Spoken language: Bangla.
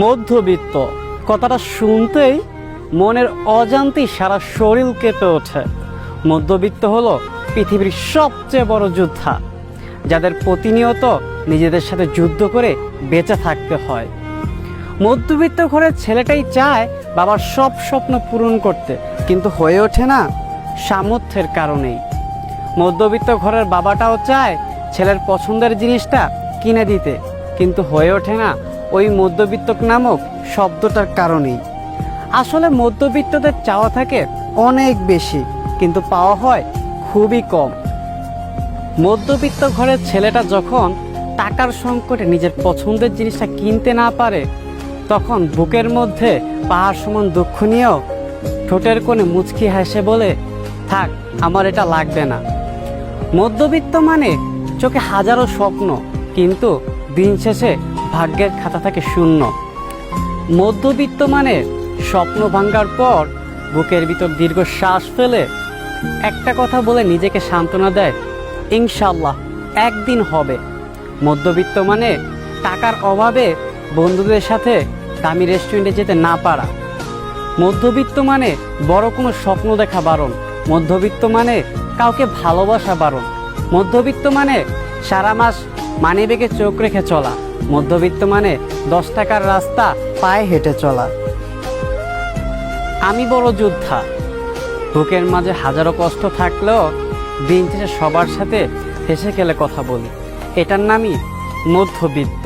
মধ্যবিত্ত কথাটা শুনতেই মনের অজান্তেই সারা শরীর কেঁপে ওঠে। মধ্যবিত্ত হলো পৃথিবীর সবচেয়ে বড় যোদ্ধা, যাদের প্রতিনিয়ত নিজেদের সাথে যুদ্ধ করে বেঁচে থাকতে হয়। মধ্যবিত্ত ঘরের ছেলেটাই চায় বাবার সব স্বপ্ন পূরণ করতে, কিন্তু হয়ে ওঠে না সামর্থ্যের কারণেই। মধ্যবিত্ত ঘরের বাবাটাও চায় ছেলের পছন্দের জিনিসটা কিনে দিতে, কিন্তু হয়ে ওঠে না ওই মধ্যবিত্ত নামক শব্দটার কারণেই। আসলে মধ্যবিত্তদের চাওয়া থাকে অনেক বেশি, কিন্তু পাওয়া হয় খুবই কম। মধ্যবিত্ত ঘরের ছেলেটা যখন টাকার সংকটে নিজের পছন্দের জিনিসটা কিনতে না পারে, তখন বুকের মধ্যে পাহাড় সমান দুঃখ নিয়েও ঠোঁটের কোণে মুচকি হাসে বলে, থাক, আমার এটা লাগবে না। মধ্যবিত্ত মানে চোখে হাজারো স্বপ্ন, কিন্তু দিন শেষে ভাগ্যের খাতা থাকে শূন্য। মধ্যবিত্ত মানে স্বপ্ন ভাঙার পর বুকের ভিতর দীর্ঘ শ্বাস ফেলে একটা কথা বলে নিজেকে সান্ত্বনা দেয়, ইনশাল্লাহ একদিন হবে। মধ্যবিত্ত মানে টাকার অভাবে বন্ধুদের সাথে দামি রেস্টুরেন্টে যেতে না পারা। মধ্যবিত্ত মানে বড় কোনো স্বপ্ন দেখা বারণ। মধ্যবিত্ত মানে কাউকে ভালোবাসা বারণ। মধ্যবিত্ত মানে সারা মাস মানিব্যাগে চোখ রেখে চলা। মধ্যবিত্ত মানে 10 টাকার রাস্তা পায়ে হেঁটে চলা। আমি বড় যোদ্ধা, বুকের মাঝে হাজারো কষ্ট থাকলেও দিন শেষে সবার সাথে হেসে খেলে কথা বলি। এটার নামই মধ্যবিত্ত।